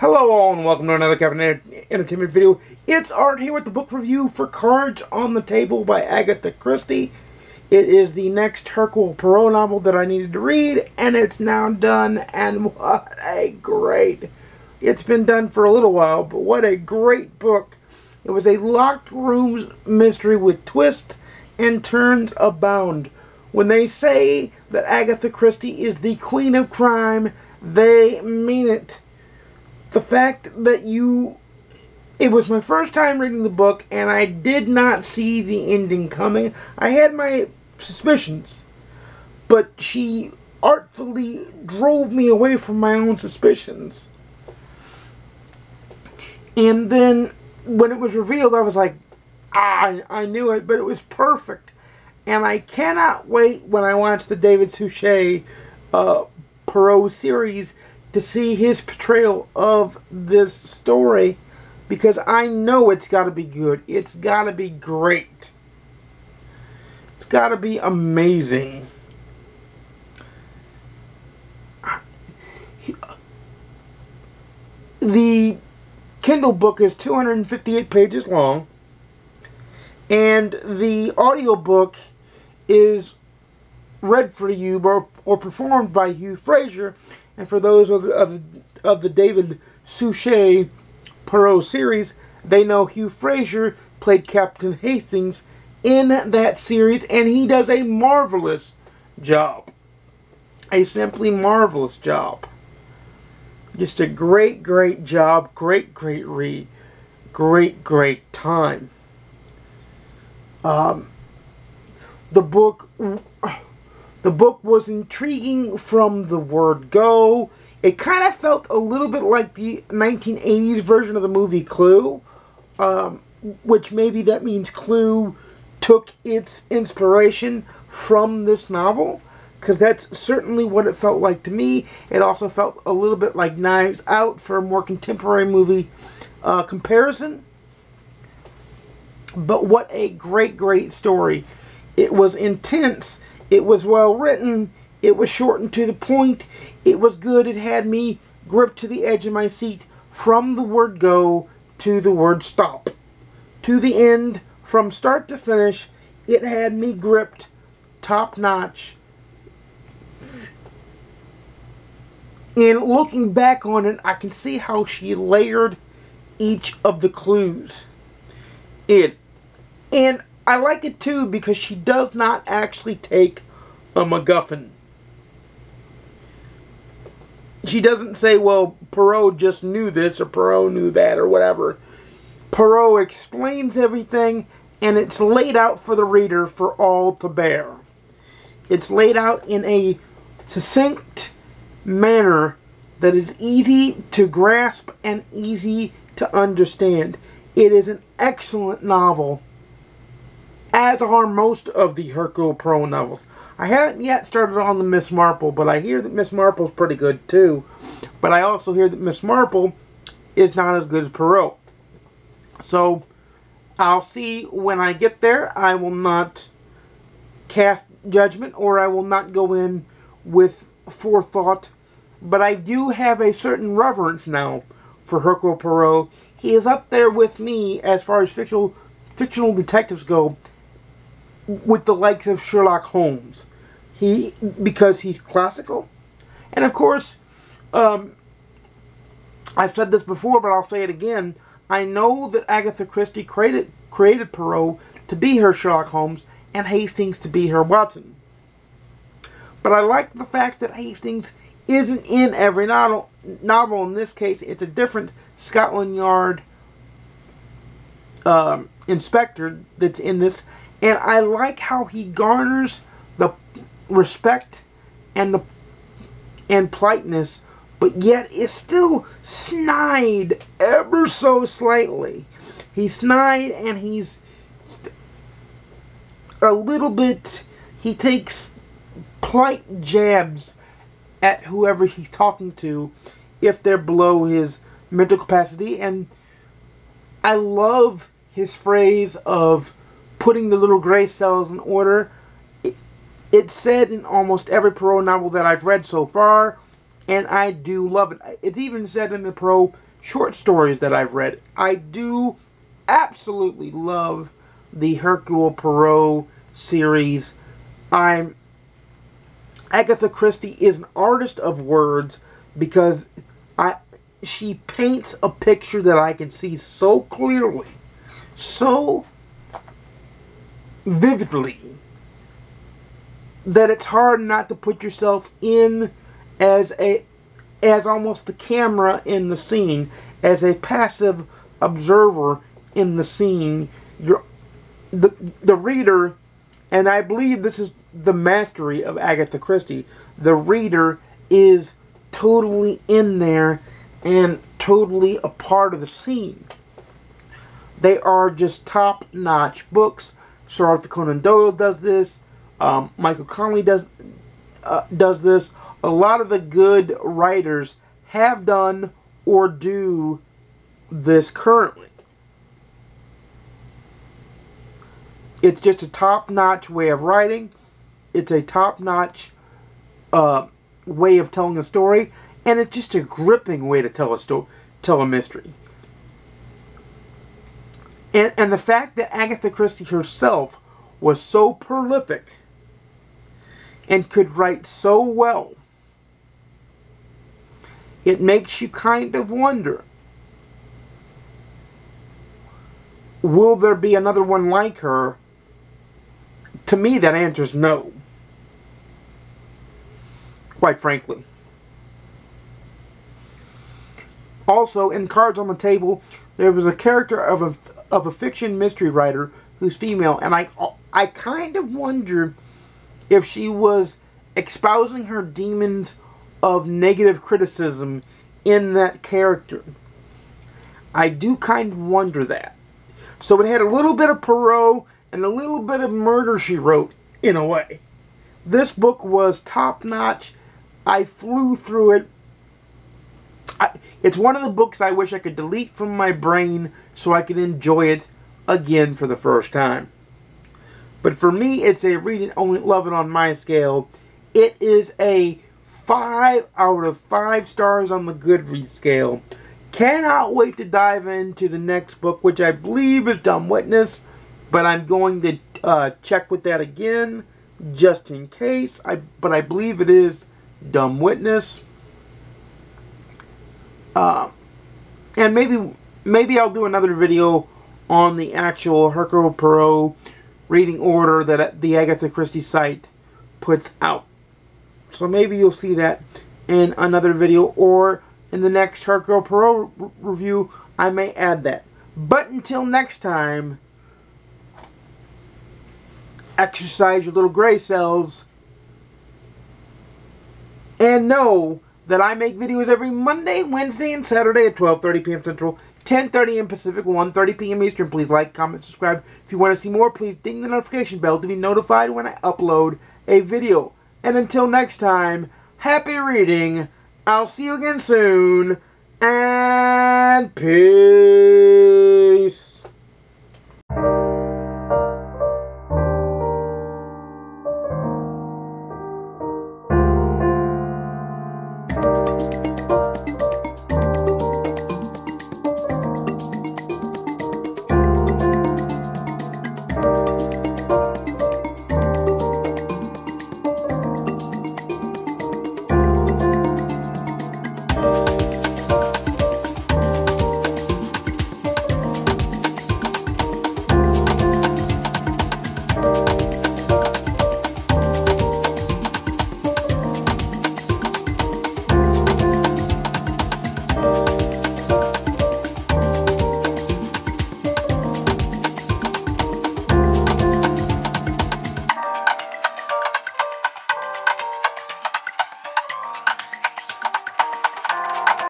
Hello all and welcome to another Kevin Entertainment video. It's Art here with the book review for Cards on the Table by Agatha Christie. It is the next Hercule Poirot novel that I needed to read, and it's now done, and what a great... It's been done for a little while, but what a great book. It was a locked rooms mystery with twists and turns abound. When they say that Agatha Christie is the queen of crime, they mean it. The fact that it was my first time reading the book, and I did not see the ending coming. I had my suspicions, but she artfully drove me away from my own suspicions. And then, when it was revealed, I was like, I knew it, but it was perfect. And I cannot wait when I watch the David Suchet Poirot series to see his portrayal of this story, because I know it's got to be good. It's got to be great. It's got to be amazing. The Kindle book is 258 pages long, and the audiobook is read for you or performed by Hugh Fraser. And for those of the David Suchet Poirot series, they know Hugh Fraser played Captain Hastings in that series, and he does a marvelous job. A simply marvelous job. Just a great, great job. Great, great read. Great, great time. The book was intriguing from the word go. It kind of felt a little bit like the 1980s version of the movie Clue, which maybe that means Clue took its inspiration from this novel, because that's certainly what it felt like to me. It also felt a little bit like Knives Out for a more contemporary movie comparison. But what a great, great story. It was intense. It was well written. It was short and to the point. It was good. It had me gripped to the edge of my seat from the word go to the word stop. To the end, from start to finish, it had me gripped top notch. And looking back on it, I can see how she layered each of the clues. And I like it too because she does not actually take a MacGuffin. She doesn't say, well, Poirot just knew this or Poirot knew that or whatever. Poirot explains everything, and it's laid out for the reader for all to bear. It's laid out in a succinct manner that is easy to grasp and easy to understand. It is an excellent novel, as are most of the Hercule Poirot novels. I haven't yet started on the Miss Marple, but I hear that Miss Marple's pretty good too. But I also hear that Miss Marple is not as good as Poirot. So, I'll see when I get there. I will not cast judgment, or I will not go in with forethought. But I do have a certain reverence now for Hercule Poirot. He is up there with me as far as fictional detectives go, with the likes of Sherlock Holmes. Because he's classical. And of course, I've said this before, but I'll say it again. I know that Agatha Christie created Poirot to be her Sherlock Holmes and Hastings to be her Watson. But I like the fact that Hastings isn't in every novel. In this case, it's a different Scotland Yard inspector that's in this. And I like how he garners the respect and politeness, but yet is still snide ever so slightly. He's snide, and he's a little bit, he takes polite jabs at whoever he's talking to if they're below his mental capacity. And I love his phrase of putting the little gray cells in order. It's said in almost every Poirot novel that I've read so far, and I do love it. It's even said in the Poirot short stories that I've read. I do absolutely love the Hercule Poirot series. Agatha Christie is an artist of words because she paints a picture that I can see so clearly, so vividly, that it's hard not to put yourself in as almost the camera in the scene, as a passive observer in the scene. The reader, and I believe this is the mastery of Agatha Christie, the reader is totally in there and totally a part of the scene. They are just top-notch books. Sir Arthur Conan Doyle does this. Michael Connelly does this. A lot of the good writers have done or do this currently. It's just a top-notch way of writing. It's a top-notch way of telling a story, and it's just a gripping way to tell a mystery. And the fact that Agatha Christie herself was so prolific and could write so well, it makes you kind of wonder, will there be another one like her? To me, that answer is no. Quite frankly. Also, in Cards on the Table, there was a character of a fiction mystery writer who's female, and I kind of wonder if she was espousing her demons of negative criticism in that character. I do kind of wonder that. So it had a little bit of Poirot and a little bit of Murder, She Wrote, in a way. This book was top-notch. I flew through it. It's one of the books I wish I could delete from my brain so I could enjoy it again for the first time. But for me, it's a read it, only love it on my scale. It is a 5 out of 5 stars on the GoodReads scale. Cannot wait to dive into the next book, which I believe is Dumb Witness. But I'm going to check with that again, just in case. But I believe it is Dumb Witness. And maybe I'll do another video on the actual Hercule Poirot reading order that the Agatha Christie site puts out. So maybe you'll see that in another video, or in the next Hercule Poirot review, I may add that. But until next time, exercise your little gray cells, and know that I make videos every Monday, Wednesday, and Saturday at 12:30 p.m. Central, 10:30 a.m. Pacific, 1:30 p.m. Eastern. Please like, comment, subscribe. If you want to see more, please ding the notification bell to be notified when I upload a video. And until next time, happy reading. I'll see you again soon, and peace.